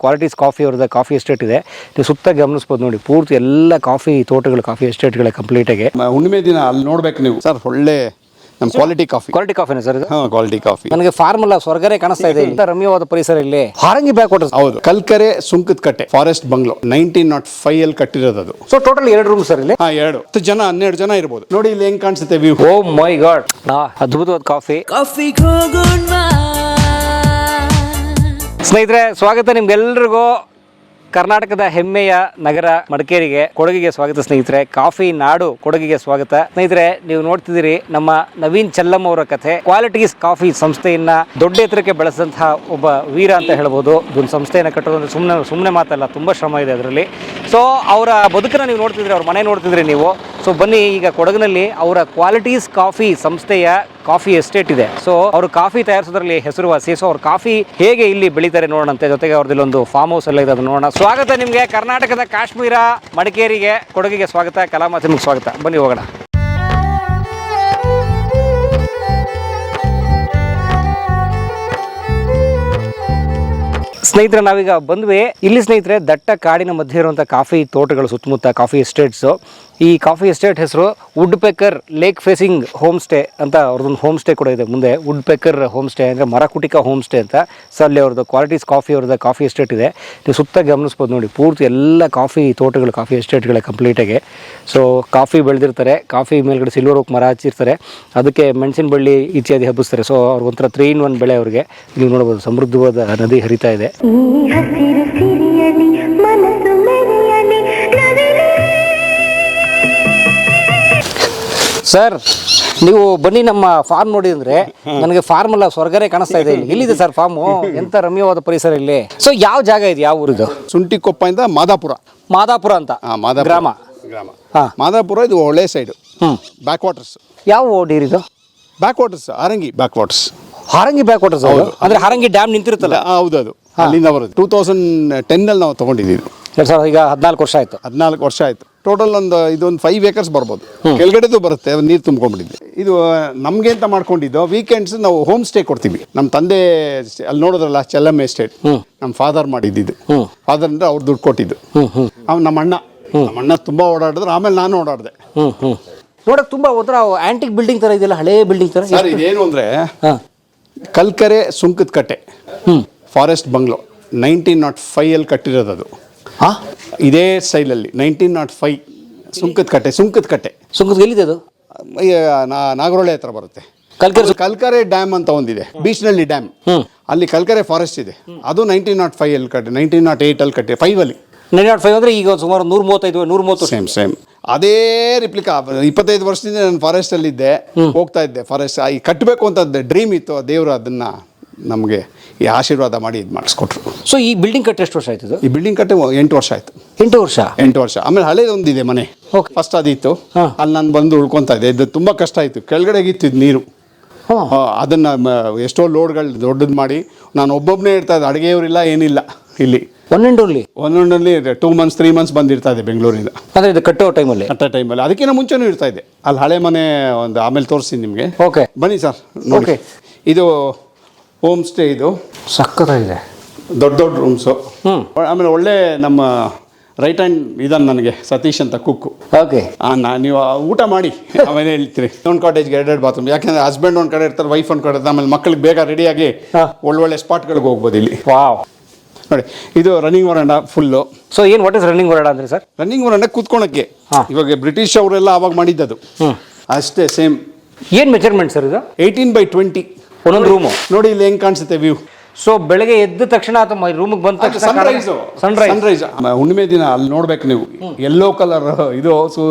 Qualities coffee ಅವ್ರದ್ದು coffee estate ಇದೆ. ನೀವು ಸುತ್ತ ಗಮನಿಸ್ಬೋದು ನೋಡಿ, ಪೂರ್ತಿ ಎಲ್ಲ ಕಾಫಿ ತೋಟಗಳು, ಕಾಫಿ ಎಸ್ಟೇಟ್ಗಳೇ ಕಂಪ್ಲೀಟಾಗಿ. ಹುಣ್ಣಿಮೆ ದಿನ ಅಲ್ಲಿ ನೋಡ್ಬೇಕು ನೀವು ಸರ್, ಒಳ್ಳೆ ನಮ್ಮ ಕ್ವಾಲಿಟಿ ಕಾಫಿನೇ ಸರ್ ಇದು. Quality coffee. ನನಗೆ ಫಾರ್ಮುಲಾ ಸ್ವರ್ಗನೇ ಕಾಣಿಸ್ತಾ ಇದೆ. ಇಂಥ ರಮ್ಯವಾದ ಪರಿಸರ ಇಲ್ಲಿ. Harangi back waters. ಹೌದು, ಕಲ್ಕರೆ ಸುಂಕದ ಕಟ್ಟೆ ಫಾರೆಸ್ಟ್ ಬಂಗ್ಲೋ 1905 ಅಲ್ಲಿ ಕಟ್ಟಿರೋದು ಅದು. ಸೊ ಟೋಟಲ್ 2 ರೂಮ್ ಸರ್ ಇಲ್ಲಿ. 2 10 ಜನ 12 ಜನ ಇರ್ಬೋದು. ನೋಡಿ ಇಲ್ಲಿ ಹೆಂಗ್ ಕಾಣಿಸುತ್ತೆ ವ್ಯೂ. ಓ ಮೈ ಗಾಡ್, ಅದ್ಭುತವಾದ ಕಾಫಿ. ಸ್ನೇಹಿತರೆ, ಸ್ವಾಗತ ನಿಮ್ಗೆಲ್ರಿಗೂ ಕರ್ನಾಟಕದ ಹೆಮ್ಮೆಯ ನಗರ ಮಡಿಕೇರಿಗೆ, ಕೊಡಗಿಗೆ ಸ್ವಾಗತ ಸ್ನೇಹಿತರೆ. ಕಾಫಿ ನಾಡು ಕೊಡಗಿಗೆ ಸ್ವಾಗತ ಸ್ನೇಹಿತರೆ. ನೀವು ನೋಡ್ತಿದ್ದೀರಿ ನಮ್ಮ ನವೀನ್ ಚೆಲ್ಲಮ್ಮ ಅವರ ಕಥೆ. ಕ್ವಾಲಿಟೀಸ್ ಕಾಫಿ ಸಂಸ್ಥೆಯನ್ನ ದೊಡ್ಡ ಎತ್ತರಕ್ಕೆ ಬೆಳೆಸಿದಂತಹ ಒಬ್ಬ ವೀರ ಅಂತ ಹೇಳ್ಬೋದು. ಇದೊಂದು ಸಂಸ್ಥೆಯನ್ನು ಕಟ್ಟೋದು ಸುಮ್ಮನೆ ಮಾತಲ್ಲ, ತುಂಬಾ ಶ್ರಮ ಇದೆ ಅದರಲ್ಲಿ. ಸೊ ಅವರ ಬದುಕನ್ನ ನೀವು ನೋಡ್ತಿದ್ರಿ, ಅವ್ರ ಮನೆ ನೋಡ್ತಿದ್ರಿ ನೀವು. ಸೊ ಬನ್ನಿ, ಈಗ ಕೊಡಗಿನಲ್ಲಿ ಅವರ ಕ್ವಾಲಿಟೀಸ್ ಕಾಫಿ ಸಂಸ್ಥೆಯ ಕಾಫಿ ಎಸ್ಟೇಟ್ ಇದೆ. ಸೊ ಅವರು ಕಾಫಿ ತಯಾರಿಸೋದ್ರಲ್ಲಿ ಹೆಸರುವಾಸಿ. ಸೊ ಅವ್ರ ಕಾಫಿ ಹೇಗೆ ಇಲ್ಲಿ ಬೆಳೀತಾರೆ ನೋಡೋಣಂತೆ. ಜೊತೆಗೆ ಅವ್ರದ್ದು ಒಂದು ಫಾರ್ಮ್ ಹೌಸ್ ಎಲ್ಲ ಇದೆ, ಅದನ್ನು ನೋಡೋಣ. ಸ್ವಾಗತ ನಿಮಗೆ ಕರ್ನಾಟಕದ ಕಾಶ್ಮೀರ ಮಡಿಕೇರಿಗೆ, ಕೊಡಗಿಗೆ ಸ್ವಾಗತ. ಕಲಾಮಾತಿ ನಿಮ್ಗೆ ಸ್ವಾಗತ. ಬನ್ನಿ ಹೋಗೋಣ. ಸ್ನೇಹಿತರೆ, ನಾವೀಗ ಬಂದ್ವಿ ಇಲ್ಲಿ. ಸ್ನೇಹಿತರೆ, ದಟ್ಟ ಕಾಡಿನ ಮಧ್ಯೆ ಇರುವಂಥ ಕಾಫಿ ತೋಟಗಳು, ಸುತ್ತಮುತ್ತ ಕಾಫಿ ಎಸ್ಟೇಟ್ಸು. ಈ ಕಾಫಿ ಎಸ್ಟೇಟ್ ಹೆಸರು woodpecker lake facing home stay ಅಂತ. ಅವ್ರದ್ದೊಂದು ಹೋಮ್ ಸ್ಟೇ ಕೂಡ ಇದೆ ಮುಂದೆ, ವುಡ್ ಪೆಕರ್ ಹೋಮ್ ಸ್ಟೇ ಅಂದರೆ ಮರಕುಟಿಕ ಹೋಮ್ ಸ್ಟೇ ಅಂತ. ಸೊ ಅಲ್ಲಿ ಅವ್ರದ್ದು ಕ್ವಾಲಿಟೀಸ್ ಕಾಫಿ ಅವ್ರದ್ದು ಕಾಫಿ ಎಸ್ಟೇಟ್ ಇದೆ. ನೀವು ಸುತ್ತ ಗಮನಿಸ್ಬೋದು ನೋಡಿ, ಪೂರ್ತಿ ಎಲ್ಲ ಕಾಫಿ ತೋಟಗಳು, ಕಾಫಿ ಎಸ್ಟೇಟ್ಗಳೇ ಕಂಪ್ಲೀಟಾಗಿ. ಸೊ ಕಾಫಿ ಬೆಳೆದಿರ್ತಾರೆ, ಕಾಫಿ ಮೇಲ್ಗಡೆ ಸಿಲ್ವರ್ ಓಕ್ ಮರ ಹಚ್ಚಿರ್ತಾರೆ, ಅದಕ್ಕೆ ಮೆಣಸಿನ ಬಳ್ಳಿ ಇತ್ಯಾದಿ ಹಬ್ಬಿಸ್ತಾರೆ. ಸೊ ಅವ್ರಿಗೊಂಥರ 3-in-1 ಬೆಳೆ ಅವ್ರಿಗೆ. ನೀವು ನೋಡ್ಬೋದು, ಸಮೃದ್ಧವಾದ ನದಿ ಹರಿತಾ ಇದೆ. ಸರ್, ನೀವು ಬನ್ನಿ ನಮ್ಮ ಫಾರ್ಮ್ ನೋಡಿ ಅಂದ್ರೆ ನನಗೆ ಫಾರ್ಮ್ ಅಲ್ಲ, ಸ್ವರ್ಗನೇ ಕಾಣಿಸ್ತಾ ಇದೆ. ಇಲ್ಲಿದೆ ಸರ್ ಫಾರ್ಮು. ಎಂತ ರಮ್ಯವಾದ ಪರಿಸರ ಇಲ್ಲಿ. ಸೊ ಯಾವ ಜಾಗ ಇದೆ, ಯಾವ ಊರಿದು? ಸುಂಟಿಕೊಪ್ಪದಿಂದ ಮಾದಾಪುರ ಅಂತ ಗ್ರಾಮ. ಮಾದಾಪುರ ಇದು ಒಳ್ಳೆ ಸೈಡ್. Back waters. ಯಾವ ನೀರಿದು? Back waters, Harangi back waters. Harangi back waters ಅಂದ್ರೆ ಹಾರಂಗಿ ಡ್ಯಾಮ್ ನಿಂತಿರುತ್ತಲ್ಲ. ಹೌದು, ಅದು ಅಲ್ಲಿಂದ ಬರೋದು. 2010 ಅಲ್ಲಿ ನಾವು ತಗೊಂಡಿದ್ದೀವಿ. ಈಗ 14 ವರ್ಷ ಆಯ್ತು. 14 ವರ್ಷ ಆಯ್ತು. ಟೋಟಲ್ ಇದೊಂದು 5 acres ಬರ್ಬೋದು. ಕೆಳಗಡೆದು ಬರುತ್ತೆ, ನೀರು ತುಂಬ್ಕೊಂಡ್ಬಿಟ್ಟಿದೆ. ಇದು ನಮ್ಗೆ ಅಂತ ಮಾಡ್ಕೊಂಡಿದ್ದು, ವೀಕೆಂಡ್ಸ್ ನಾವು ಹೋಮ್ ಸ್ಟೇ ಕೊಡ್ತೀವಿ. ನಮ್ಮ ತಂದೆ ಅಲ್ಲಿ ನೋಡೋದ್ರಲ್ಲ, ಚೆಲ್ಲಮ್ಮ ಎಸ್ಟೇಟ್, ನಮ್ಮ ಫಾದರ್ ಮಾಡಿದ್ದು. ಫಾದರ್ ಅಂದ್ರೆ ಅವ್ರು ದುಡ್ಡು ಕೊಟ್ಟಿದ್ದು. ನಮ್ಮ ಅಣ್ಣ ತುಂಬಾ ಓಡಾಡಿದ್ರು, ಆಮೇಲೆ ನಾನು ಓಡಾಡಿದೆ. ನೋಡಕ್ ತುಂಬಾ ಒಂಥರ ಆಂಟಿಕ್ ಬಿಲ್ಡಿಂಗ್ ತರ ಇದೆಯಲ್ಲ, ಹಳೇ ಬಿಲ್ಡಿಂಗ್ ತರ. ಸರ್, ಇದೇನು ಅಂದ್ರೆ ಕಲ್ಕರೆ ಸುಂಕದ ಕಟ್ಟೆ ಫಾರೆಸ್ಟ್ ಬಂಗ್ಲೋ 1905 ಅಲ್ಲಿ ಕಟ್ಟಿರೋದು ಅದು. ಇದೇ ಸ್ಟೈಲಲ್ಲಿ 1905 ಸುಂಕದ ಕಟ್ಟೆ. ಎಲ್ಲಿದೆ ಅದು? ನಾಗರಹೊಳೆ ಹತ್ರ ಬರುತ್ತೆ. ಕಲ್ಕರೆ ಡ್ಯಾಮ್ ಅಂತ ಒಂದಿದೆ, ಬೀಚ್ನಲ್ಲಿ ಡ್ಯಾಮ್. ಅಲ್ಲಿ ಕಲ್ಕರೆ ಫಾರೆಸ್ಟ್ ಇದೆ. ಅದು 1905 ಅಲ್ಲಿ ಕಟ್ಟೆ, 1908 ಅಲ್ಲಿ ಕಟ್ಟೆ. 5 ಅಲ್ಲಿ 1905 ಅಂದ್ರೆ ಈಗ ಸುಮಾರು 130 ಸೇಮ್ ಅದೇ ರಿಪ್ಲಿಕಾ. 25 ವರ್ಷದಿಂದ ನಾನು ಫಾರೆಸ್ಟ್ ಅಲ್ಲಿ ಇದ್ದೆ, ಹೋಗ್ತಾ ಇದ್ದೆ ಫಾರೆಸ್ಟ್. ಈ ಕಟ್ಟಬೇಕು ಅಂತ ಡ್ರೀಮ್ ಇತ್ತು. ದೇವರು ಅದನ್ನ ನಮಗೆ ಈ ಆಶೀರ್ವಾದ ಮಾಡಿ ಇದು ಮಾಡಿಸ್ಕೊಟ್ರು. ಸೊ ಈ ಬಿಲ್ಡಿಂಗ್ ಕಟ್ಟೆ ಎಷ್ಟು ವರ್ಷ ಆಯ್ತು? ಈ ಬಿಲ್ಡಿಂಗ್ ಕಟ್ಟೆ 8 ವರ್ಷ ಆಯ್ತು. 8 ವರ್ಷ. ಆಮೇಲೆ ಹಳೇದೊಂದಿದೆ ಮನೆ, ಫಸ್ಟ್ ಅದಿತ್ತು. ಅಲ್ಲಿ ನಾನು ಬಂದು ಉಳ್ಕೊತಾ ಇದ್ದೆ. ಇದು ತುಂಬಾ ಕಷ್ಟ ಆಯ್ತು, ಕೆಳಗಡೆಗಿತ್ತು ಇದು ನೀರು. ಅದನ್ನ ಎಷ್ಟೋ ಲೋಡ್ಗಳು ದೊಡ್ಡದು ಮಾಡಿ ನಾನು ಒಬ್ಬೊಬ್ಬನೇ ಇರ್ತಾ ಇದ್ದೆ. ಅಡುಗೆಯವರಿಲ್ಲ, ಏನಿಲ್ಲ ಇಲ್ಲಿ. ಒಂದೊಂದಲ್ಲಿ 2 months 3 months ಬಂದಿರ್ತಾ ಇದೆ ಬೆಂಗಳೂರಿಂದ. ಅಂದ್ರೆ ಇದು ಕಟ್ಟೋ ಟೈಮಲ್ಲಿ. ಅದಕ್ಕಿಂತ ಮುಂಚೆನೂ ಇರ್ತಾ ಇದೆ ಅಲ್ಲಿ. ಹಳೆ ಮನೆ ಒಂದು ಆಮೇಲೆ ತೋರಿಸ್ತೀನಿ ನಿಮಗೆ. ಓಕೆ, ಬನ್ನಿ ಸರ್ ನೋಡಿ. ಇದು ಹೋಮ್ ಸ್ಟೇ. ಇದು ಸಕ್ಕತ್ತಾಗಿದೆ, ದೊಡ್ಡ ರೂಮ್ಸು. ಆಮೇಲೆ ಒಳ್ಳೆ ನಮ್ಮ ರೈಟ್ ಹ್ಯಾಂಡ್ ಇದನ್ನು ನನಗೆ ಸತೀಶ್ ಅಂತ ಕುಕ್ಕು. ಓಕೆ, ನೀವು ಊಟ ಮಾಡಿ ಆಮೇಲೆ ಹೇಳ್ತೀರಿ. ಒಂದು ಕಾಟೇಜ್ಗೆ 2 ಬಾತ್ರೂಮ್. ಯಾಕೆಂದ್ರೆ ಹಸ್ಬೆಂಡ್ ಒಂದು ಕಡೆ ಇರ್ತಾರೆ, ವೈಫ್ ಒಂದು ಕಡೆ ಇರ್ತಾರೆ. ಆಮೇಲೆ ಮಕ್ಕಳಿಗೆ ಬೇಗ ರೆಡಿಯಾಗಿ ಒಳ್ಳೊಳ್ಳೆ ಸ್ಪಾಟ್ಗಳಿಗೆ ಹೋಗ್ಬೋದು ಇಲ್ಲಿ. ವಾವ್, ನೋಡಿ ಇದು running veranda full. So what is running veranda ಅಂದ್ರೆ ಸರ್? ರನ್ನಿಂಗ್ ವರಾಂಡ ಕೂತ್ಕೊಳಕ್ಕೆ. ಇವಾಗ ಬ್ರಿಟಿಷ್ ಅವರೆಲ್ಲ ಅವಾಗ ಮಾಡಿದ್ದದು ಅಷ್ಟೇ, ಸೇಮ್. ಏನು ಮೆಜರ್ಮೆಂಟ್ ಸರ್ ಇದು? 18/20 ಒಂದೊಂದು ರೂಮು. ನೋಡಿ ಇಲ್ಲಿ ಹೆಂಗ್ ಕಾಣಿಸುತ್ತೆ ವ್ಯೂ. ಸೊ ಬೆಳಗ್ಗೆ ಎದ್ದ ತಕ್ಷಣ ಅಥವಾ ರೂಮಿಗೆ ಬಂದ ತಕ್ಷಣ ಸನ್ರೈಸ್. ಹುಣ್ಣಿಮೆ ದಿನ ಅಲ್ಲಿ ನೋಡ್ಬೇಕು ನೀವು, ಯೆಲ್ಲೋ ಕಲರ್ ಇದು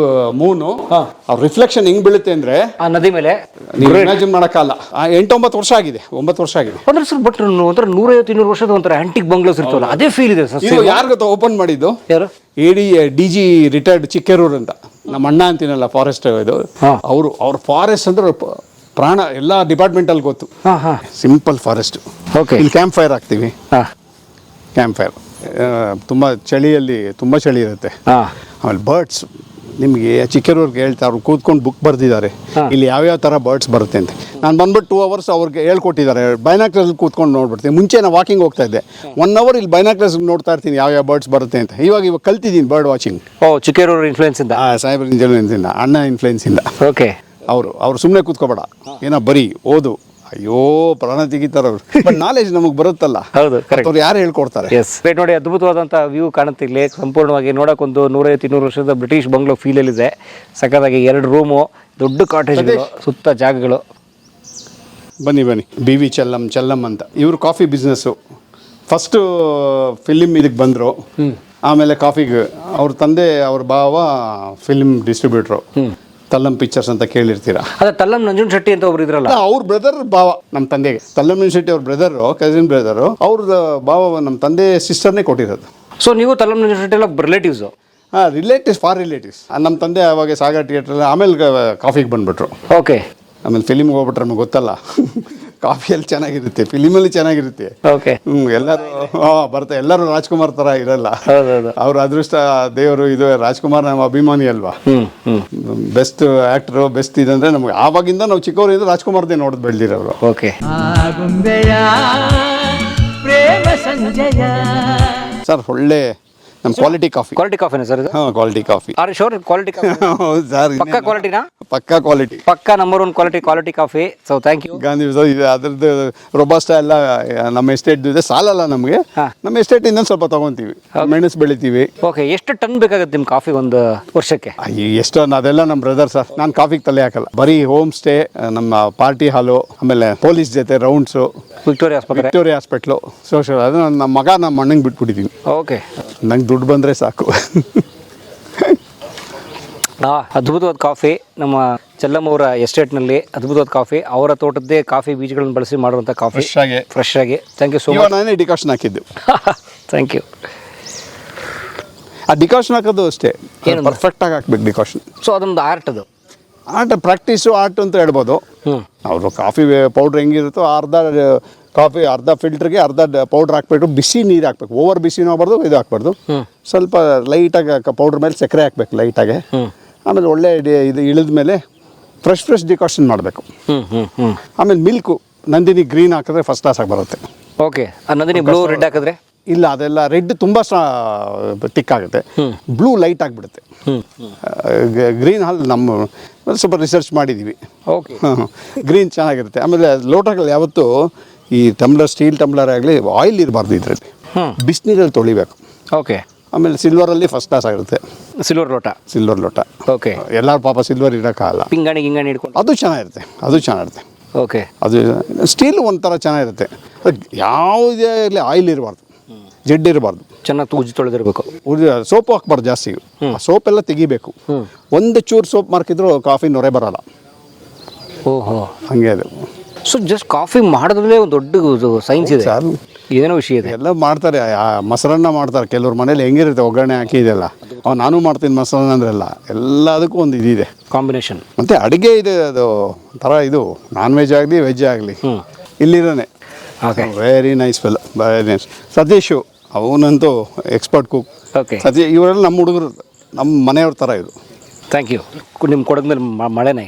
ಮೂನು. ಅವ್ರ ರಿಫ್ಲೆಕ್ಷನ್ ಹೆಂಗ್ ಬೀಳುತ್ತೆ ಅಂದ್ರೆ ಆ ನದಿ ಮೇಲೆ ನೀವು ಇಮ್ಯಾಜಿನ್ ಮಾಡಕ್ಕಾಗಲ್ಲ. 8-9 ವರ್ಷ ಆಗಿದೆ, 9 ವರ್ಷ ಆಗಿದೆ. ಅಂದ್ರೆ ಸರ್, ಬಟ್ ಒಂಥರ 150-200 ವರ್ಷದ ಒಂಥರ ಆಂಟಿಕ್ ಬಂಗ್ಲೋಸ್ ಇರ್ತವಲ್ಲ, ಅದೇ ಫೀಲ್ ಇದೆ ಸರ್. ಯಾರು ಗೊತ್ತಾ ಓಪನ್ ಮಾಡಿದ್ದು? ಯಾರು? DG ರಿಟೈರ್ಡ್ ಚಿಕ್ಕೇರೂರ್ ಅಂತ. ನಮ್ಮ ಅಣ್ಣ ಅಂತೀನಲ್ಲ, ಫಾರೆಸ್ಟ್ ಇದು. ಅವ್ರ ಫಾರೆಸ್ಟ್ ಅಂದ್ರೆ ಪ್ರಾಣ. ಎಲ್ಲ ಡಿಪಾರ್ಟ್ಮೆಂಟ್ ಅಲ್ಲಿ ಗೊತ್ತು. Simple forest. ಓಕೆ, ಇಲ್ಲಿ ಕ್ಯಾಂಪ್ ಫೈರ್ ಹಾಕ್ತೀವಿ. ಕ್ಯಾಂಪ್ ಫೈರ್ ತುಂಬ ಚಳಿಯಲ್ಲಿ ತುಂಬ ಚಳಿ ಇರುತ್ತೆ. ಆಮೇಲೆ ಬರ್ಡ್ಸ್ ನಿಮಗೆ ಚಿಕ್ಕರವ್ರಿಗೆ ಹೇಳ್ತಾರೆ, ಅವ್ರು ಕೂತ್ಕೊಂಡು ಬುಕ್ ಬರ್ದಿದ್ದಾರೆ ಇಲ್ಲಿ ಯಾವ್ಯಾವ ಥರ ಬರ್ಡ್ಸ್ ಬರುತ್ತೆ ಅಂತ. ನಾನು ಬಂದ್ಬಿಟ್ಟು 2 hours ಅವ್ರಿಗೆ ಹೇಳ್ಕೊಟ್ಟಿದ್ದಾರೆ. ಬೈನಾಕ್ಲರ್ಸ್ ಕೂತ್ಕೊಂಡು ನೋಡ್ಬಿಡ್ತೀನಿ. ಮುಂಚೆ ನಾನು ವಾಕಿಂಗ್ ಹೋಗ್ತಾ ಇದ್ದೆ, 1 hour ಇಲ್ಲಿ ಬೈನಾಕ್ಲರ್ಸ್ ನೋಡ್ತಾ ಇರ್ತೀನಿ ಯಾವ್ಯಾವ ಬರ್ಡ್ಸ್ ಬರುತ್ತೆ ಅಂತ. ಇವಾಗ ಕಲ್ತಿದ್ದೀನಿ ಬರ್ಡ್ ವಾಚಿಂಗ್. ಚಿಕ್ಕೇರೂರು ಇನ್ಫ್ಲೂಯೆನ್ಸಿಂದ, ಸಾಹೇಬ್ರ ಇನ್ಫ್ಲೂಯೆನ್ಸಿಂದ, ಅಣ್ಣ ಇನ್ಫ್ಲೂಯೆನ್ಸಿಂದ. ಓಕೆ, ಅವ್ರು ಸುಮ್ಮನೆ ಕೂತ್ಕೋಬೇಡ, ಏನೋ ಬರೀ ಓದು, ಅಯ್ಯೋ ಪ್ರಾಣ ತೆಗಿತಾರ ಅವ್ರು. ಬಟ್ ನಾಲೆಜ್ ನಮಗೆ ಬರುತ್ತಲ್ಲ, ಹೌದು, ಕರೆಕ್ಟ್. ಅವ್ರು ಯಾರು ಹೇಳ್ಕೊಡ್ತಾರೆ? ಎಸ್, ನೋಡಿ ಅದ್ಭುತವಾದಂಥ ವ್ಯೂ ಕಾಣುತ್ತೆ ಇಲ್ಲಿ. ಸಂಪೂರ್ಣವಾಗಿ ನೋಡೋಕ್ಕೊಂದು 150-200 ವರ್ಷದ ಬ್ರಿಟಿಷ್ ಬಂಗ್ಲೋ ಫೀಲಲ್ಲಿದೆ. ಸಕ್ಕತ್ತಾಗಿ 2 ರೂಮು, ದೊಡ್ಡ ಕಾಟೇಜ್ಗಳು, ಸುತ್ತ ಜಾಗಗಳು. ಬನ್ನಿ ಬಿ ವಿ ಚೆಲ್ಲಂ ಅಂತ. ಇವರು ಕಾಫಿ ಬಿಸ್ನೆಸ್ಸು. ಫಸ್ಟು ಫಿಲಿಮ್ ಇದಕ್ಕೆ ಬಂದರು, ಆಮೇಲೆ ಕಾಫಿಗೆ ಅವ್ರ ತಂದೆ ಅವ್ರ ಭಾವ ಫಿಲ್ಮ್ ಡಿಸ್ಟ್ರಿಬ್ಯೂಟ್ರು. ತಲ್ಲಂ ಪಿಕ್ಚರ್ಸ್ ಅಂತ ಕೇಳಿರ್ತೀರಾ? ಅದೇ ತಲ್ಲಂ ನಂಜುಂಡ ಶೆಟ್ಟಿ ಅಂತ ಒಬ್ರು ಇದ್ರಲ್ಲ, ಅವ್ರ ಬ್ರದರ್ ಭಾವ ನಮ್ಮ ತಂದೆಗೆ. ತಲ್ಲಂ ನಂಜುಂಡ ಶೆಟ್ಟಿ ಅವ್ರ ಬ್ರದರು, ಕಸಿನ್ ಬ್ರದರು. ಅವ್ರದ್ದು ಭಾವ ನಮ್ಮ ತಂದೆ ಸಿಸ್ಟರ್ನೇ ಕೊಟ್ಟಿರೋದು. ಸೊ ನೀವು ತಲ್ಲಂ ನಂಜುಂಡ ಶೆಟ್ಟಿ ಎಲ್ಲ ರಿಲೇಟಿವ್ಸು? ಹಾಂ, ರಿಲೇಟಿವ್ಸ್, ಫಾರ್ ರಿಲೇಟಿವ್ಸ್. ನಮ್ಮ ತಂದೆ ಅವಾಗ ಸಾಗರ್ ಥಿಯೇಟ್ರಲ್ಲಿ, ಆಮೇಲೆ ಕಾಫಿಗೆ ಬಂದುಬಿಟ್ರು. ಓಕೆ, ಆಮೇಲೆ ಫಿಲಿಮ್ಗೆ ಹೋಗ್ಬಿಟ್ರೆ ನಮಗೆ ಗೊತ್ತಲ್ಲ, ಕಾಫಿಯಲ್ಲಿ ಚೆನ್ನಾಗಿರುತ್ತೆ, ಫಿಲಿಮಲ್ಲಿ ಚೆನ್ನಾಗಿರುತ್ತೆ. ಓಕೆ, ಎಲ್ಲರೂ ಬರ್ತಾರೆ. ಎಲ್ಲರೂ ರಾಜ್ಕುಮಾರ್ ಥರ ಇರಲ್ಲ. ಅವ್ರ ಅದೃಷ್ಟ ದೇವರು. ಇದು ರಾಜ್ಕುಮಾರ್ ನಮ್ಮ ಅಭಿಮಾನಿ ಅಲ್ವಾ. ಬೆಸ್ಟ್ ಆ್ಯಕ್ಟ್ರು, ಬೆಸ್ಟ್ ಇದಂದರೆ ನಮಗೆ ಆವಾಗಿಂದ ನಾವು ಚಿಕ್ಕವರಿಂದ ರಾಜ್ಕುಮಾರ್ದೇ ನೋಡೋದು ಬೆಳೆದಿರೋರು. ಓಕೆ ಸರ್, ಒಳ್ಳೆ ನಮ್ಮ ಕ್ವಾಲಿಟಿ ಕಾಫಿನ ಸರ್ ಇದು? ಹಾಂ, quality coffee. Are sure quality coffee? ಹೌದು ಸರ್, ಪಕ್ಕಾ ಕ್ವಾಲಿಟಿನಾ? ಪಕ್ಕಾ ಕ್ವಾಲಿಟಿ, ಪಕ್ಕಾ number 1 quality coffee. So thank you. Gandhi ಇದೆ, ಅದ್ರದ್ದು ರೊಬಸ್ಟಾ ಎಲ್ಲ ನಮ್ಮ ಎಸ್ಟೇಟ್ ಇದೆ. ಸಾಲಲ್ಲ ನಮಗೆ, ನಮ್ಮ ಎಸ್ಟೇಟಿಂದ ಸ್ವಲ್ಪ ತಗೊಂತೀವಿ, ಮೆಣಸು ಬೆಳಿತೀವಿ. ಓಕೆ, ಎಷ್ಟು ಟನ್ ಬೇಕಾಗುತ್ತೆ ನಿಮ್ಮ ಕಾಫಿ ಒಂದು ವರ್ಷಕ್ಕೆ? ಎಷ್ಟು ಅದೆಲ್ಲ ನಮ್ಮ ಬ್ರದರ್ ಸರ್. ನಾನು ಕಾಫಿಗೆ ತಲೆ ಹಾಕಲ್ಲ. ಬರೀ ಹೋಮ್ ಸ್ಟೇ, ನಮ್ಮ ಪಾರ್ಟಿ ಹಾಲು, ಆಮೇಲೆ ಪೊಲೀಸ್ ಜೊತೆ ರೌಂಡ್ಸು, ವಿಕ್ಟೋರಿಯಾ ಹಾಸ್ಪಿಟ್ಲು, ಸೋಷಲ್. ಅದು ನಮ್ಮ ಮಗ ನಮ್ಮ ಅಣ್ಣಂಗೆ ಬಿಟ್ಬಿಟ್ಟಿದ್ದೀನಿ. ಓಕೆ, ನಂಗೆ ದುಡ್ಡು ಬಂದರೆ ಸಾಕು. ಅದ್ಭುತವಾದ ಕಾಫಿ ನಮ್ಮ ಚೆಲ್ಲಂ ಅವರ ಎಸ್ಟೇಟ್ನಲ್ಲಿ. ಅದ್ಭುತವಾದ ಕಾಫಿ, ಅವರ ತೋಟದ್ದೇ ಕಾಫಿ ಬೀಜಗಳನ್ನು ಬಳಸಿ ಮಾಡುವಂಥ ಕಾಫಿ, ಫ್ರೆಶ್ ಆಗಿ. Thank you so much. ನಾನೇ ಡಿಕಾಷನ್ ಹಾಕಿದ್ದು. Thank you. ಆ ಡಿಕಾಷನ್ ಹಾಕೋದು ಅಷ್ಟೇ, ಪರ್ಫೆಕ್ಟಾಗಿ ಹಾಕ್ಬೇಕು ಡಿಕಾಷನ್. ಸೊ ಅದೊಂದು ಆರ್ಟ್, ಅದು ಆರ್ಟ್, ಪ್ರಾಕ್ಟೀಸು ಆರ್ಟ್ ಅಂತ ಹೇಳ್ಬೋದು. ಅವರು ಕಾಫಿ ಪೌಡ್ರ್ ಹೆಂಗಿರುತ್ತೋ ಅರ್ಧ ಫಿಲ್ಟ್ರಿಗೆ ಅರ್ಧ ಪೌಡ್ರ್ ಹಾಕ್ಬಿಟ್ಟು ಬಿಸಿ ನೀರು ಹಾಕ್ಬೇಕು. ಓವರ್ ಬಿಸಿನೂ ಆಗ್ಬಾರ್ದು, ಇದು ಹಾಕ್ಬಾರ್ದು. ಸ್ವಲ್ಪ ಲೈಟಾಗಿ ಪೌಡ್ರ್ ಮೇಲೆ ಸಕ್ಕರೆ ಹಾಕ್ಬೇಕು ಲೈಟಾಗೆ. ಆಮೇಲೆ ಒಳ್ಳೆ ಇದು ಇಳಿದ ಮೇಲೆ ಫ್ರೆಶ್ ಡಿಕಾಷನ್ ಮಾಡಬೇಕು. ಆಮೇಲೆ ಮಿಲ್ಕು ನಂದಿನಿ ಗ್ರೀನ್ ಹಾಕಿದ್ರೆ ಫಸ್ಟ್ ಕ್ಲಾಸ್ ಆಗಿ ಬರುತ್ತೆ. ಓಕೆ, ನಂದಿನಿ ಬ್ಲೂ ರೆಡ್ ಹಾಕಿದ್ರೆ ಇಲ್ಲ, ಅದೆಲ್ಲ ರೆಡ್ ತುಂಬ ತಿಕ್ ಆಗುತ್ತೆ, ಬ್ಲೂ ಲೈಟ್ ಆಗಿಬಿಡುತ್ತೆ. ಗ್ರೀನ್ ಹಾಲು ನಮ್ಮ ಸ್ವಲ್ಪ ರಿಸರ್ಚ್ ಮಾಡಿದ್ದೀವಿ. ಓಕೆ, ಗ್ರೀನ್ ಚೆನ್ನಾಗಿರುತ್ತೆ. ಆಮೇಲೆ ಲೋಟಗಳು ಯಾವತ್ತೂ ಈ ಸ್ಟೀಲ್ ಟಂಬ್ಲರ್ ಆಗಲಿ ಆಯಿಲ್ ಇರಬಾರ್ದು, ಇದರಲ್ಲಿ ಬಿಸಿನೀರಲ್ಲಿ ತೊಳಿಬೇಕು. ಓಕೆ, ಆಮೇಲೆ ಸಿಲ್ವರಲ್ಲಿ ಫಸ್ಟ್ ಕ್ಲಾಸ್ ಆಗಿರುತ್ತೆ. ಸಿಲ್ವರ್ ಲೋಟ. ಓಕೆ, ಎಲ್ಲರೂ ಪಾಪ ಸಿಲ್ವರ್ ಇರೋಕ್ಕಾಗಲ್ಲ. ಪಿಂಗಾಣಿ ಹಿಡ್ಕೊಂಡು ಅದು ಚೆನ್ನಾಗಿರುತ್ತೆ. ಓಕೆ, ಅದು ಸ್ಟೀಲ್ ಒಂಥರ ಚೆನ್ನಾಗಿರುತ್ತೆ. ಯಾವುದೇ ಇರಲಿ ಆಯಿಲ್ ಇರಬಾರ್ದು, ಜಡ್ಡು ಇರಬಾರ್ದು, ಚೆನ್ನಾಗಿ ಉಜ್ಜಿ ತೊಳೆದಿರಬೇಕು. ಸೋಪು ಹಾಕ್ಬಾರ್ದು ಜಾಸ್ತಿ. ಸೋಪ್ ಎಲ್ಲ ತೆಗಿಬೇಕು. ಒಂದು ಚೂರು ಸೋಪ್ ಮಾರ್ಕಿದ್ರು ಕಾಫಿ ನೊರೆ ಬರೋಲ್ಲ. ಓಹೋ, ಹಂಗೆ ಅದು. ಸೊ ಜಸ್ಟ್ ಕಾಫಿ ಮಾಡೋದ್ರಲ್ಲೇ ಒಂದು ದೊಡ್ಡ ಸೈನ್ಸ್ ಇದೆ, ಏನೋ ವಿಷಯ ಇದೆ. ಎಲ್ಲ ಮಾಡ್ತಾರೆ, ಮೊಸರನ್ನ ಮಾಡ್ತಾರೆ ಕೆಲವ್ರ ಮನೇಲಿ. ಹೆಂಗಿರುತ್ತೆ ಒಗ್ಗರಣೆ ಹಾಕಿ ಇದೆಲ್ಲ. ನಾನು ಮಾಡ್ತೀನಿ ಮೊಸರನ್ನ ಅಂದ್ರೆಲ್ಲ. ಎಲ್ಲದಕ್ಕೂ ಒಂದು ಇದಿದೆ, ಕಾಂಬಿನೇಷನ್. ಮತ್ತು ಅಡುಗೆ ಇದೆ, ಅದು ಥರ. ಇದು ನಾನ್ ವೆಜ್ ಆಗಲಿ ವೆಜ್ ಆಗಲಿ ಇಲ್ಲಿರೋನೆ. Very nice feel, very nice. Satish ಅವನಂತೂ ಎಕ್ಸ್ಪರ್ಟ್ ಕುಕ್. ಓಕೆ, ಸತೀಶ್ ಇವರೆಲ್ಲ ನಮ್ಮ ಹುಡುಗರು, ನಮ್ಮ ಮನೆಯವ್ರ ಥರ ಇದು. Thank you. ನಿಮ್ಮ ಕೊಡಗಿನಲ್ಲಿ ಮಳೆನ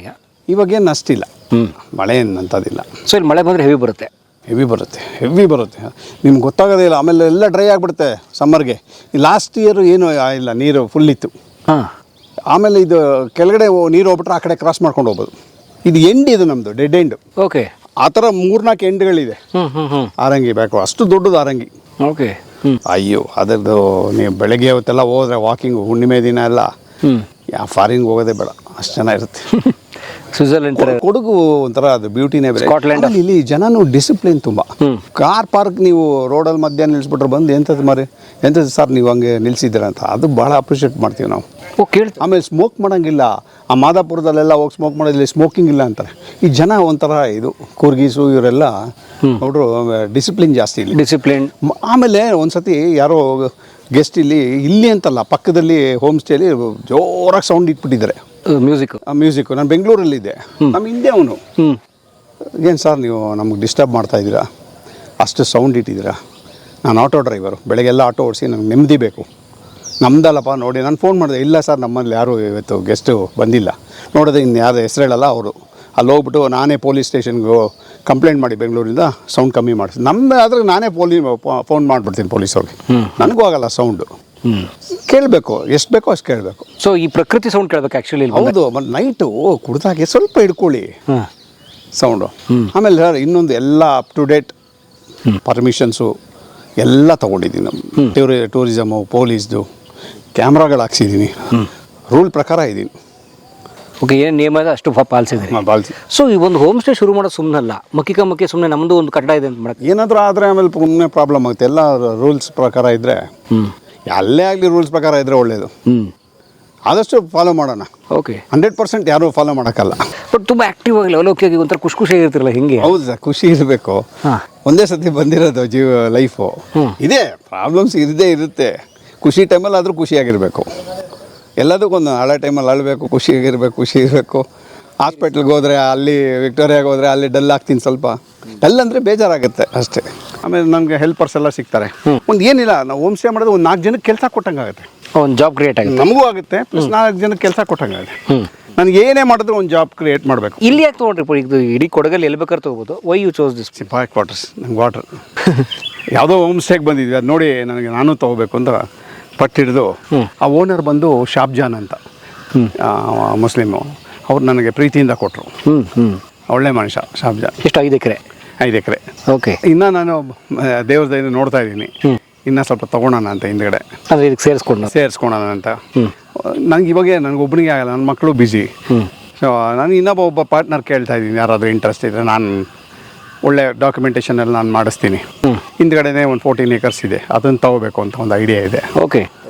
ಇವಾಗೇನು ಅಷ್ಟಿಲ್ಲ, ಮಳೆ ಏನಂತದಿಲ್ಲ. ಸೊ ಇಲ್ಲಿ ಮಳೆ ಬಂದರೆ ಹೆವಿ ಬರುತ್ತೆ. ನಿಮ್ಗೆ ಗೊತ್ತಾಗೋದೇ ಇಲ್ಲ. ಆಮೇಲೆ ಎಲ್ಲ ಡ್ರೈ ಆಗಿಬಿಡುತ್ತೆ ಸಮ್ಮರ್ಗೆ. ಲಾಸ್ಟ್ ಇಯರ್ ಏನು ಇಲ್ಲ, ನೀರು ಫುಲ್ ಇತ್ತು. ಆಮೇಲೆ ಇದು ಕೆಳಗಡೆ ನೀರು ಹೋಗ್ಬಿಟ್ರೆ ಆ ಕಡೆ ಕ್ರಾಸ್ ಮಾಡ್ಕೊಂಡು ಹೋಗ್ಬೋದು. ಇದು ಎಂಡ್, ಇದು ನಮ್ಮದು ಡೆಡ್ ಎಂಡ್. ಓಕೆ, ಆ ಥರ 3-4 ಎಂಡ್ಗಳಿದೆ. ಆರಂಗಿ ಬೇಕು, ಅಷ್ಟು ದೊಡ್ಡದು ಆರಂಗಿ. ಓಕೆ, ಅಯ್ಯೋ, ಅದರದ್ದು ನೀವು ಬೆಳಗ್ಗೆ ಹೊತ್ತೆಲ್ಲ ಹೋದ್ರೆ ವಾಕಿಂಗು, ಹುಣ್ಣಿಮೆ ದಿನ ಎಲ್ಲ ಫಾರಿನ್ಗೆ ಹೋಗೋದೇ ಬೇಡ, ಅಷ್ಟು ಚೆನ್ನಾಗಿರುತ್ತೆ. ಸ್ವಿಟ್ಜರ್ಲೆಂಡ್ ಥರ ಕೊಡಗು ಒಂಥರ ಅದು ಬ್ಯೂಟಿನೇ ಬೇರೆ. ಸ್ಕಾಟ್ಲೆಂಡ್. ಇಲ್ಲಿ ಜನನು ಡಿಸಿಪ್ಲಿನ್ ತುಂಬ. ಕಾರ್ ಪಾರ್ಕ್ ನೀವು ರೋಡಲ್ಲಿ ಮಧ್ಯಾಹ್ನ ನಿಲ್ಲಿಸ್ಬಿಟ್ರೆ ಬಂದು ಎಂಥದ್ದು ಸರ್ ನೀವು ಹಂಗೆ ನಿಲ್ಸಿದ್ದೀರ ಅಂತ, ಅದು ಭಾಳ ಅಪ್ರಿಷಿಯೇಟ್ ಮಾಡ್ತೀವಿ ನಾವು. ಆಮೇಲೆ ಸ್ಮೋಕ್ ಮಾಡೋಂಗಿಲ್ಲ. ಆ ಮಾದಾಪುರದಲ್ಲೆಲ್ಲ ಹೋಗಿ ಸ್ಮೋಕ್ ಮಾಡೋದಿಲ್ಲ, ಸ್ಮೋಕಿಂಗ್ ಇಲ್ಲ ಅಂತಾರೆ. ಈ ಜನ ಒಂಥರ ಇದು ಕೂರ್ಗೀಸು ಇವರೆಲ್ಲ ನೋಡ್ರು ಡಿಸಿಪ್ಲಿನ್ ಜಾಸ್ತಿ ಇಲ್ಲಿ. ಡಿಸಿಪ್ಲಿನ್. ಆಮೇಲೆ ಒಂದು ಸತಿ ಯಾರೋ ಗೆಸ್ಟ್ ಇಲ್ಲಿ ಅಂತಲ್ಲ, ಪಕ್ಕದಲ್ಲಿ ಹೋಮ್ ಸ್ಟೇಲಿ ಜೋರಾಗಿ ಸೌಂಡ್ ಇಟ್ಬಿಟ್ಟಿದ್ದಾರೆ, ಮ್ಯೂಸಿಕ್ಕು. ನಾನು ಬೆಂಗಳೂರಲ್ಲಿದ್ದೆ, ನಮ್ಮ ಹಿಂದೆ ಅವನು. ಏನು ಸರ್ ನೀವು ನಮಗೆ ಡಿಸ್ಟರ್ಬ್ ಮಾಡ್ತಾ ಇದ್ದೀರಾ, ಅಷ್ಟು ಸೌಂಡ್ ಇಟ್ಟಿದ್ದೀರಾ? ನಾನು ಆಟೋ ಡ್ರೈವರು, ಬೆಳಗ್ಗೆಲ್ಲ ಆಟೋ ಓಡಿಸಿ ನನಗೆ ನೆಮ್ಮದಿ ಬೇಕು. ನಮ್ದಲ್ಲಪ್ಪ ನೋಡಿ ನಾನು ಫೋನ್ ಮಾಡಿದೆ, ಇಲ್ಲ ಸರ್ ನಮ್ಮಲ್ಲಿ ಯಾರು ಇವತ್ತು ಗೆಸ್ಟು ಬಂದಿಲ್ಲ. ನೋಡಿದ್ರೆ ಇನ್ನು ಯಾರು ಹೆಸರು ಹೇಳಲ್ಲ ಅವರು. ಅಲ್ಲಿ ಹೋಗ್ಬಿಟ್ಟು ನಾನೇ ಪೊಲೀಸ್ ಸ್ಟೇಷನ್ಗೆ ಕಂಪ್ಲೇಂಟ್ ಮಾಡಿ ಬೆಂಗಳೂರಿಂದ ಸೌಂಡ್ ಕಮ್ಮಿ ಮಾಡಿಸಿ. ನಮ್ಮದು ಆದರೆ ನಾನೇ ಫೋನ್ ಮಾಡಿಬಿಡ್ತೀನಿ ಪೊಲೀಸವ್ರಿಗೆ. ನನಗೂ ಆಗಲ್ಲ ಸೌಂಡು. ಕೇಳಬೇಕು, ಎಷ್ಟು ಬೇಕೋ ಅಷ್ಟು ಕೇಳಬೇಕು. ಸೊ ಈ ಪ್ರಕೃತಿ ಸೌಂಡ್ ಕೇಳಬೇಕು ಆ್ಯಕ್ಚುಲಿ. ಹೌದು, ಮತ್ತು ನೈಟು ಕುಡ್ದಾಗೆ ಸ್ವಲ್ಪ ಹಿಡ್ಕೊಳ್ಳಿ ಸೌಂಡು. ಆಮೇಲೆ ಸರ್ ಇನ್ನೊಂದು ಎಲ್ಲ ಅಪ್ ಟು ಡೇಟ್ ಪರ್ಮಿಷನ್ಸು ಎಲ್ಲ ತೊಗೊಂಡಿದ್ದೀನಿ. ನಮ್ಮ ಟೂರಿಸಮು, ಪೊಲೀಸ್ದು ಕ್ಯಾಮ್ರಾಗಳು ಹಾಕ್ಸಿದ್ದೀನಿ, ರೂಲ್ ಪ್ರಕಾರ ಇದ್ದೀನಿ. ಓಕೆ, ಏನು ನಿಯಮ ಇದೆ ಅಷ್ಟು ಪಾಲಿಸಿದ್ರಿ. ಬಾಲ್ಸಿ ಸೊ ಈ ಒಂದು ಹೋಮ್ ಸ್ಟೇ ಶುರು ಮಾಡೋದು ಸುಮ್ಮನಲ್ಲ, ಮಕ್ಕಿ ಸುಮ್ಮನೆ ನಮ್ಮದು ಒಂದು ಕಟ್ಟಡ ಇದೆ ಅಂತ ಮಾಡಕ್ಕೆ ಏನಾದರೂ ಆದರೆ ಆಮೇಲೆ ಸುಮ್ಮನೆ ಪ್ರಾಬ್ಲಮ್ ಆಗುತ್ತೆ. ಎಲ್ಲ ರೂಲ್ಸ್ ಪ್ರಕಾರ ಇದ್ದರೆ, ಅಲ್ಲೇ ಆಗಲಿ ರೂಲ್ಸ್ ಪ್ರಕಾರ ಇದ್ದರೆ ಒಳ್ಳೆಯದು. ಆದಷ್ಟು ಫಾಲೋ ಮಾಡೋಣ. ಓಕೆ, 100% ಯಾರೂ ಫಾಲೋ ಮಾಡೋಕ್ಕಲ್ಲ. ಬಟ್ ತುಂಬ ಆ್ಯಕ್ಟಿವ್ ಆಗಿ ಲವಲೋಕಿಯಾಗಿ ಒಂಥರ ಖುಷಿಯಾಗಿರ್ತಿರಲ್ಲ ಹಿಂಗೆ. ಹೌದು ಸರ್, ಖುಷಿ ಇರಬೇಕು. ಒಂದೇ ಸತಿ ಬಂದಿರೋದು ಲೈಫು. ಇದೇ ಪ್ರಾಬ್ಲಮ್ಸ್ ಇರದೇ ಇರುತ್ತೆ. ಖುಷಿ ಟೈಮಲ್ಲಿ ಆದರೂ ಖುಷಿಯಾಗಿರಬೇಕು. ಎಲ್ಲದಕ್ಕೊಂದು ಹಳೆ ಟೈಮಲ್ಲಿ ಅಳಬೇಕು, ಖುಷಿ ಇರಬೇಕು. ಹಾಸ್ಪಿಟ್ಲಿಗೆ ಹೋದರೆ ಅಲ್ಲಿ ವಿಕ್ಟೋರಿಯಾಗೆ ಹೋದರೆ ಅಲ್ಲಿ ಡಲ್ ಆಗ್ತೀನಿ ಸ್ವಲ್ಪ. ಡಲ್ ಅಂದರೆ ಬೇಜಾರಾಗುತ್ತೆ ಅಷ್ಟೇ. ಆಮೇಲೆ ನನಗೆ ಹೆಲ್ಪರ್ಸ್ ಎಲ್ಲ ಸಿಗ್ತಾರೆ. ಒಂದು ಏನಿಲ್ಲ, ನಾವು ಹೋಮ್ ಸ್ಟೇ ಮಾಡೋದು ಒಂದು 4 ಜನಕ್ಕೆ ಕೆಲಸ ಕೊಟ್ಟಂಗೆ ಆಗುತ್ತೆ. ಒಂದು ಜಾಬ್ ಕ್ರಿಯೇಟ್ ಆಗುತ್ತೆ, ನಮಗೂ ಆಗುತ್ತೆ, ಪ್ಲಸ್ 4 ಜನಕ್ಕೆ ಕೆಲಸ ಕೊಟ್ಟಂಗೆ ಆಗುತ್ತೆ. ನನಗೆ ಏನೇ ಮಾಡಿದ್ರು ಒಂದು ಜಾಬ್ ಕ್ರಿಯೇಟ್ ಮಾಡಬೇಕು. ಇಲ್ಲಿ ಯಾಕೆ ತೊಗೊಂಡ್ರಿ? ಇದು ಇಡೀ ಕೊಡಗಲ್ಲಿ ಎಲ್ಲಿ ಬೇಕಾದ್ರೆ ತೊಗೋಬೋದು. Why you chose this? ಸಿಪಾಯಿ ಕ್ವಾರ್ಟರ್ಸ್. ನಂಗೆ ವಾಟರ್ ಯಾವುದೋ ಹೋಮ್ ಸ್ಟೇಗೆ ಬಂದಿದ್ವಿ, ಅದು ನೋಡಿ ನನಗೆ ನಾನು ತೊಗೋಬೇಕು ಅಂತ ಪಟ್ಟು ಹಿಡಿದು. ಆ ಓನರ್ ಬಂದು ಶಾಬ್ಜಾನ್ ಅಂತ, ಮುಸ್ಲಿಮು. ಅವ್ರು ನನಗೆ ಪ್ರೀತಿಯಿಂದ ಕೊಟ್ಟರು. ಒಳ್ಳೆ ಮನುಷ್ಯ ಶಾಬ್ಜಾನ್. ಎಷ್ಟು? 5 ಎಕರೆ? 5 ಎಕರೆ. ಓಕೆ. ಇನ್ನು ನಾನು ದೇವ್ರದ್ದು ನೋಡ್ತಾ ಇದ್ದೀನಿ, ಇನ್ನೂ ಸ್ವಲ್ಪ ತೊಗೊಳೋಣ ಅಂತ ಹಿಂದ್ಗಡೆ. ಅಂದರೆ ಇದಕ್ಕೆ ಸೇರಿಸ್ಕೊಳೋಣ ಅಂತ. ನನಗೆ ಇವಾಗೆ ನನಗೊಬ್ಬನಿಗೆ ಆಗಲ್ಲ, ನನ್ನ ಮಕ್ಕಳು ಬ್ಯುಸಿ. ಸೊ ನಾನು ಒಬ್ಬ ಪಾರ್ಟ್ನರ್ ಕೇಳ್ತಾ ಇದ್ದೀನಿ, ಯಾರಾದರೂ ಇಂಟ್ರೆಸ್ಟ್ ಇದ್ದರೆ ನಾನು ಒಳ್ಳೆ ಡಾಕ್ಯುಮೆಂಟೇಷನ್ ಎಲ್ಲ ನಾನು ಮಾಡಿಸ್ತೀನಿ. ಹಿಂದ್ಗಡೆನೇ ಒಂದು 14 acres ಇದೆ, ಅದನ್ನು ತೊಗೋಬೇಕು ಅಂತ ಒಂದು ಐಡಿಯಾ ಇದೆ. ಓಕೆ.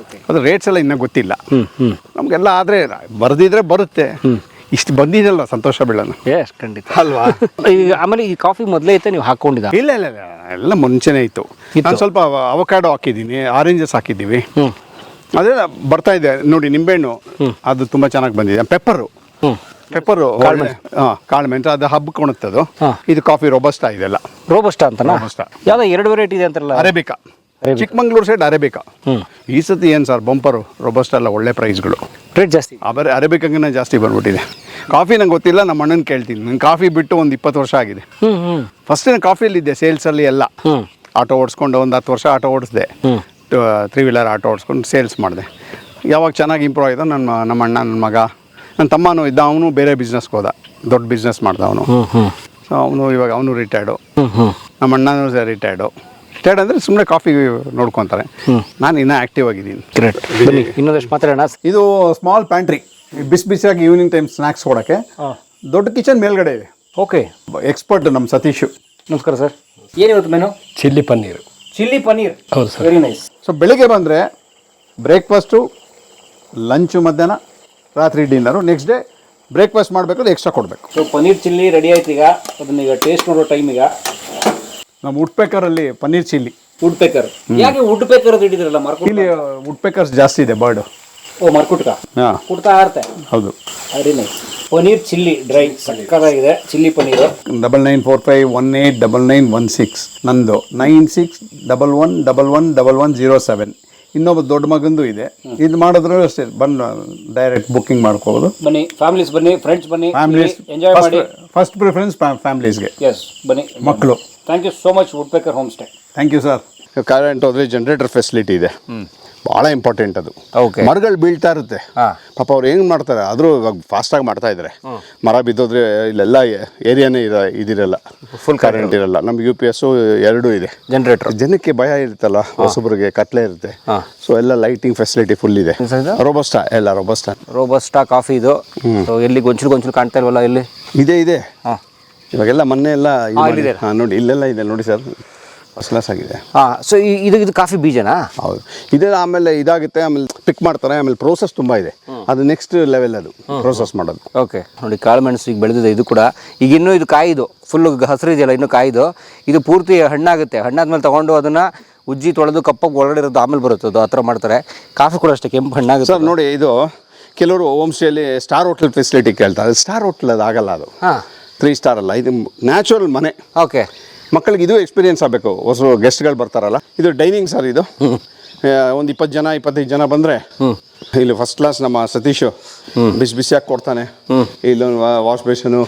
ಅದು ರೇಟ್ಸ್ ಎಲ್ಲ ಇನ್ನೂ ಗೊತ್ತಿಲ್ಲ ನಮಗೆಲ್ಲ. ಆದರೆ ಬರೆದಿದ್ರೆ ಬರುತ್ತೆ. ಇಷ್ಟು ಬಂದಿದೆಯಲ್ಲ, ಸಂತೋಷ ಬೀಳೋಣ. ಎಸ್, ಖಂಡಿತ ಅಲ್ವಾ. ಆಮೇಲೆ ಈ ಕಾಫಿ ಮೊದಲೇ ಇತ್ತು, ನೀವು ಹಾಕ್ಕೊಂಡಿದ್ದ? ಇಲ್ಲ, ಎಲ್ಲ ಮುಂಚೆನೇ ಇತ್ತು. ನಾನು ಸ್ವಲ್ಪ ಅವಕಾಡೋ ಹಾಕಿದ್ದೀನಿ, ಆರೆಂಜಸ್ ಹಾಕಿದ್ದೀವಿ. ಅದೇ ಬರ್ತಾ ಇದೆ ನೋಡಿ, ನಿಂಬೆಹಣ್ಣು ಅದು ತುಂಬ ಚೆನ್ನಾಗಿ ಬಂದಿದೆ. ಪೆಪ್ಪರು ಕಾಳುಮೆಣಸು ಅದು ಹಬ್ಬ ಕೊಣುತ್ತದು. ಇದು ಕಾಫಿ ರೋಬಸ್ಟಾ ಇದೆಲ್ಲ. ರೋಬಸ್ಟಾ ಅಂತನಾ? ಯಾವುದೋ 2 ವೆರೈಟಿ ಇದೆ ಅಂತಾರಲ್ಲ. Arabica, Chikmagalur side arabica. ಈ ಸತಿ ಏನು ಸರ್ ಬಂಪರು ರೋಬಸ್ಟಾ ಎಲ್ಲ ಒಳ್ಳೆ ಪ್ರೈಸ್ಗಳು. ರೇಟ್ ಜಾಸ್ತಿ? ಅರೇಬಿಕಾಗಿನ ಜಾಸ್ತಿ ಬಂದ್ಬಿಟ್ಟಿದೆ. ಕಾಫಿ ನಂಗೆ ಗೊತ್ತಿಲ್ಲ, ನಮ್ಮ ಅಣ್ಣನ ಕೇಳ್ತೀನಿ. ನಾನು ಕಾಫಿ ಬಿಟ್ಟು ಒಂದು 20 ವರ್ಷ ಆಗಿದೆ. ಫಸ್ಟ್ ನಾನು ಕಾಫಿಯಲ್ಲಿದ್ದೆ, ಸೇಲ್ಸಲ್ಲಿ ಎಲ್ಲ. ಆಟೋ ಓಡಿಸ್ಕೊಂಡು ಒಂದು 10 ವರ್ಷ ಆಟೋ ಓಡಿಸಿದೆ. 3 ವೀಲರ್ ಆಟೋ ಓಡಿಸ್ಕೊಂಡು ಸೇಲ್ಸ್ ಮಾಡಿದೆ. ಯಾವಾಗ ಚೆನ್ನಾಗಿ ಇಂಪ್ರೂವ್ ಆಯಿತು, ನಮ್ಮ ಅಣ್ಣ, ನನ್ನ ಮಗ, ನನ್ನ ತಮ್ಮನೂ ಇದ್ದ. ಅವನು ಬೇರೆ ಬಿಸ್ನೆಸ್ಗೆ ಹೋದ, ದೊಡ್ಡ ಬಿಸ್ನೆಸ್ ಮಾಡ್ದ ಅವನು. ಸೊ ಅವನು ರಿಟೈರ್ಡು. ನಮ್ಮ ಅಣ್ಣನೂ ರಿಟೈರ್ಡು ಅಂದರೆ ಸುಮ್ಮನೆ ಕಾಫಿ ನೋಡ್ಕೊತಾರೆ. ನಾನು ಇನ್ನೂ ಆ್ಯಕ್ಟಿವ್ ಆಗಿದ್ದೀನಿ. ಇನ್ನೊಂದಷ್ಟು ಮಾತಾಡೋಣ. ಇದು ಸ್ಮಾಲ್ ಪ್ಯಾಂಟ್ರಿ, ಬಿಸಿಯಾಗಿ ಈವ್ನಿಂಗ್ ಟೈಮ್ ಸ್ನ್ಯಾಕ್ಸ್ ಕೊಡೋಕ್ಕೆ. ದೊಡ್ಡ ಕಿಚನ್ ಮೇಲ್ಗಡೆ ಇದೆ. ಓಕೆ. ಎಕ್ಸ್ಪರ್ಟ್ ನಮ್ಮ ಸತೀಶ್. ನಮಸ್ಕಾರ ಸರ್. ಏನಿರುತ್ತೆ ಮೆನು? ಚಿಲ್ಲಿ ಪನ್ನೀರ್. ಹೌದು ಸರ್, ವೆರಿ ನೈಸ್. ಸೊ ಬೆಳಿಗ್ಗೆ ಬಂದರೆ ಬ್ರೇಕ್ಫಾಸ್ಟು, ಲಂಚು, ಮಧ್ಯಾಹ್ನ, ರಾತ್ರಿ ಡಿನ್ನರು. ನೆಕ್ಸ್ಟ್ ಡೇ ಬ್ರೇಕ್ಫಾಸ್ಟ್ ಮಾಡಬೇಕಾದ್ರೆ ಎಕ್ಸ್ಟ್ರಾ ಕೊಡಬೇಕು. ಸೊ ಪನ್ನೀರ್ ಚಿಲ್ಲಿ ರೆಡಿ ಆಯ್ತು. ಈಗ ಅದನ್ನ ಟೇಸ್ಟ್ ಮಾಡೋ ಟೈಮ್. ಈಗ ನಮ್ಮ wood ಪೇಕರಲ್ಲಿ paneer chilli. Wood pecker ಯಾಕೆ ವುಡ್ ಪೇಕರ್ ಅಂತ ಹಿಡಿದ್ರಲ್ಲ? ಇಲ್ಲಿ ವುಡ್ ಪೇಕರ್ಸ್ ಜಾಸ್ತಿ ಇದೆ, ಬರ್ಡ್. ಓ, ಮರ್ಕುಟ್ಕ. ಹಾಂ, ಕುಡ್ತಾ ಇರ್ತೆ. ಹೌದು. Very nice. Paneer chilli dry ಸಕ್ಕತ್ತಾಗಿದೆ. ಚಿಲ್ಲಿ ಪನ್ನೀರ್. 9945189916 ನಂದು. 9611111107. ಇನ್ನೊಬ್ಬ ದೊಡ್ಡ ಮಗಂದು ಇದೆ. ಇದು ಮಾಡಿದ್ರು ಅಷ್ಟೇ, ಬಂದು ಡೈರೆಕ್ಟ್ ಬುಕ್ಕಿಂಗ್ ಮಾಡ್ಕೋಬೋದು. ಬನ್ನಿ, ಫ್ಯಾಮಿಲೀಸ್ ಬನ್ನಿ, ಫ್ರೆಂಡ್ಸ್ ಬನ್ನಿ, ಫ್ಯಾಮಿಲೀಸ್ ಎಂಜಾಯ್ ಮಾಡಿ. ಫಸ್ಟ್ ಪ್ರಿಫರೆನ್ಸ್ ಫ್ಯಾಮಿಲೀಸ್ಗೆ. ಎಸ್, ಬನ್ನಿ ಮಕ್ಕಳು. Thank you so much woodpecker home stay. Thank you sir. Current ಹೋದ್ರೆ ಜನರೇಟರ್ ಫೆಸಿಲಿಟಿ ಇದೆ, ಭಾಳ ಇಂಪಾರ್ಟೆಂಟ್ ಅದು. ಓಕೆ. ಮರಗಳು ಬೀಳ್ತಾ ಇರುತ್ತೆ, ಪಾಪ ಅವ್ರು ಹೆಂಗೆ ಮಾಡ್ತಾರೆ, ಆದರೂ ಇವಾಗ ಫಾಸ್ಟಾಗಿ ಮಾಡ್ತಾ ಇದ್ದಾರೆ. ಮರ ಬಿದ್ದೋದ್ರೆ ಇಲ್ಲೆಲ್ಲ ಏರಿಯಾನೇ ಇದಿರಲ್ಲ, ಫುಲ್ ಕರೆಂಟ್ ಇರಲ್ಲ. ನಮ್ಗೆ UPS 2 ಇದೆ. ಜನರೇಟರ್. ಜನಕ್ಕೆ ಭಯ ಇರುತ್ತಲ್ಲ, ಹೊಸಬ್ರಿಗೆ ಕತ್ಲೆ ಇರುತ್ತೆ. ಸೊ ಎಲ್ಲ ಲೈಟಿಂಗ್ ಫೆಸಿಲಿಟಿ ಫುಲ್ ಇದೆ. ರೋಬಸ್ಟಾ ಎಲ್ಲ ರೋಬಸ್ಟಾ ಕಾಫಿ ಇದು. ಎಲ್ಲಿ ಗೊಂಚಲು ಕಾಣ್ತಾ ಇಲ್ವಲ್ಲ? ಇಲ್ಲಿ ಇದೆ. ಇವಾಗೆಲ್ಲ ಮೊನ್ನೆ ಎಲ್ಲ ನೋಡಿ, ಇಲ್ಲೆಲ್ಲ ಇದೆ ನೋಡಿ ಸರ್, ಫಸ್ಟ್ ಕ್ಲಾಸ್ ಆಗಿದೆ. ಸೊ ಇದು ಕಾಫಿ ಬೀಜನಾ? ಹೌದು. ಇದೇ ಆಮೇಲೆ ಇದಾಗುತ್ತೆ, ಆಮೇಲೆ ಪಿಕ್ ಮಾಡ್ತಾರೆ. ಆಮೇಲೆ ಪ್ರೋಸೆಸ್ ತುಂಬ ಇದೆ, ಅದು ನೆಕ್ಸ್ಟ್ ಲೆವೆಲ್, ಅದು ಪ್ರೋಸೆಸ್ ಮಾಡೋದು. ಓಕೆ. ನೋಡಿ, ಕಾಳುಮೆಣಸು ಈಗ ಬೆಳೆದಿದೆ. ಇದು ಕೂಡ ಈಗ ಇನ್ನೂ ಇದು ಕಾಯಿದು ಫುಲ್ಲು ಹಸಿರು ಇದೆಯಲ್ಲ, ಇನ್ನೂ ಕಾಯಿದು. ಇದು ಪೂರ್ತಿ ಹಣ್ಣಾಗುತ್ತೆ. ಹಣ್ಣಾದ್ಮೇಲೆ ತೊಗೊಂಡು ಅದನ್ನು ಉಜ್ಜಿ ತೊಳೆದು ಕಪ್ಪಾಗಿ ಒಳಗಡೆ ಇರೋದು ಆಮೇಲೆ ಬರುತ್ತೆ, ಅದು ಆ ಥರ ಮಾಡ್ತಾರೆ. ಕಾಫಿ ಕೂಡ ಅಷ್ಟೇ ಕೆಂಪು ಹಣ್ಣಾಗುತ್ತೆ. ಸರ್ ನೋಡಿ, ಇದು ಕೆಲವರು ಹೋಮ್ ಸ್ಟೇಲಿ ಸ್ಟಾರ್ ಹೋಟೆಲ್ ಫೆಸಿಲಿಟಿ ಕೇಳ್ತಾರೆ. ಸ್ಟಾರ್ ಹೋಟೆಲ್ ಅದು ಆಗಲ್ಲ, ಅದು 3 ಸ್ಟಾರ್ ಅಲ್ಲ, ಇದು ನ್ಯಾಚುರಲ್ ಮನೆ. ಓಕೆ. ಮಕ್ಕಳಿಗೆ ಇದು ಎಕ್ಸ್ಪೀರಿಯನ್ಸ್ ಆಗಬೇಕು. ಹೊಸ ಗೆಸ್ಟ್ಗಳು ಬರ್ತಾರಲ್ಲ, ಇದು ಡೈನಿಂಗ್ ಸರ್. ಇದು ಒಂದು 20 ಜನ 25 ಜನ ಬಂದರೆ ಇಲ್ಲಿ ಫಸ್ಟ್ ಕ್ಲಾಸ್ ನಮ್ಮ ಸತೀಶು ಬಿಸಿ ಬಿಸಿಯಾಗಿ ಕೊಡ್ತಾನೆ. ಇಲ್ಲೊಂದು ವಾಶ್ ಬೇಷನು,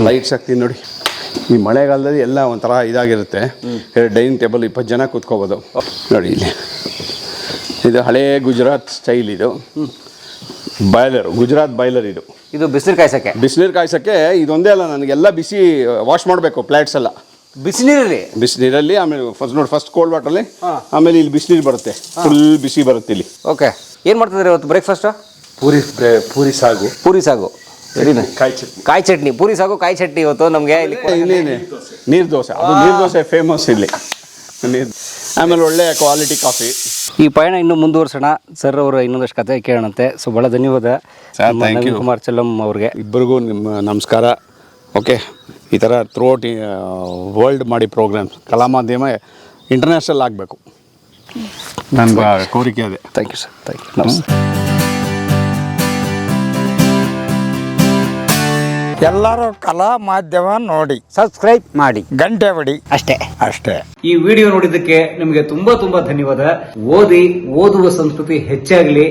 ಲೈಟ್ಸ್ ಹಾಕ್ತೀನಿ ನೋಡಿ. ಈ ಮಳೆಗಾಲದಲ್ಲಿ ಎಲ್ಲ ಒಂಥರ ಇದಾಗಿರುತ್ತೆ. ಡೈನಿಂಗ್ ಟೇಬಲ್ 20 ಜನ ಕೂತ್ಕೋಬೋದು ನೋಡಿ. ಇಲ್ಲಿ ಇದು ಹಳೇ ಗುಜರಾತ್ ಸ್ಟೈಲ್. ಇದು ಬಾಯ್ಲರು, ಗುಜರಾತ್ ಬಾಯ್ಲರ್. ಇದು ಬಿಸಿನೀರು ಕಾಯ್ಸಕ್ಕೆ. ಬಿಸಿನೀರು ಕಾಯ್ಸೋಕ್ಕೆ ಇದೊಂದೇ ಅಲ್ಲ, ನನಗೆಲ್ಲ ಬಿಸಿ ವಾಶ್ ಮಾಡಬೇಕು ಪ್ಲೇಟ್ಸ್ ಎಲ್ಲ ಬಿಸಿನೀರಲ್ಲಿ. ಆಮೇಲೆ ಫಸ್ಟ್ ಕೋಲ್ಡ್ ವಾಟರ್ಲಿ, ಆಮೇಲೆ ಇಲ್ಲಿ ಬಿಸಿನೀರು ಬರುತ್ತೆ, ಫುಲ್ ಬಿಸಿ ಬರುತ್ತೆ ಇಲ್ಲಿ. ಓಕೆ, ಏನು ಮಾಡ್ತಿದ್ದಾರೆ ಇವತ್ತು ಬ್ರೇಕ್ಫಾಸ್ಟು? ಪೂರಿ ಸಾಗು ಕಾಯಿ ಚಟ್ನಿ. ಪೂರಿ ಸಾಗು ಕಾಯಿ ಚಟ್ನಿ ಇವತ್ತು ನಮಗೆ. ನೀರು ದೋಸೆ, ಅದು ನೀರು ದೋಸೆ ಫೇಮಸ್ ಇಲ್ಲಿ. ಆಮೇಲೆ ಒಳ್ಳೆ ಕ್ವಾಲಿಟಿ ಕಾಫಿ. ಈ ಪಯಣ ಇನ್ನೂ ಮುಂದುವರ್ಸೋಣ. ಸರ್ ಅವರ ಇನ್ನೊಂದಷ್ಟು ಕತೆ ಕೇಳೋಣಂತೆ. ಸೊ ಭಾಳ ಧನ್ಯವಾದ ನವೀನ್ ಕುಮಾರ್ ಚೆಲ್ಲಂ ಅವ್ರಿಗೆ. ಇಬ್ಬರಿಗೂ ನಿಮ್ಮ ನಮಸ್ಕಾರ. ಓಕೆ, ಈ ಥರ ಥ್ರೂಔಟ್ ವರ್ಲ್ಡ್ ಮಾಡಿ ಪ್ರೋಗ್ರಾಮ್ಸ್, ಕಲಾ ಮಾಧ್ಯಮ ಇಂಟರ್ನ್ಯಾಷನಲ್ ಆಗಬೇಕು, ನನ್ನ ಕೋರಿಕೆ ಅದೇ. Thank you sir, thank you, ನಮಸ್ತೆ. ಎಲ್ಲರೂ ಕಲಾ ಮಾಧ್ಯಮ ನೋಡಿ, ಸಬ್ಸ್ಕ್ರೈಬ್ ಮಾಡಿ, ಗಂಟೆ ಹೊಡಿ, ಅಷ್ಟೇ. ಈ ವಿಡಿಯೋ ನೋಡಿದ್ದಕ್ಕೆ ನಿಮಗೆ ತುಂಬಾ ಧನ್ಯವಾದ. ಓದುವ ಸಂಸ್ಕೃತಿ ಹೆಚ್ಚಾಗಲಿ.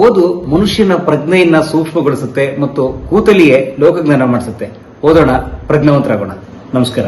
ಓದು ಮನುಷ್ಯನ ಪ್ರಜ್ಞೆಯನ್ನ ಸೂಕ್ಷ್ಮಗೊಳಿಸುತ್ತೆ ಮತ್ತು ಕೂತಲಿಯೇ ಲೋಕಜ್ಞಾನ ಮಾಡಿಸುತ್ತೆ. ಓದೋಣ, ಪ್ರಜ್ಞಾವಂತರಾಗೋಣ. ನಮಸ್ಕಾರ.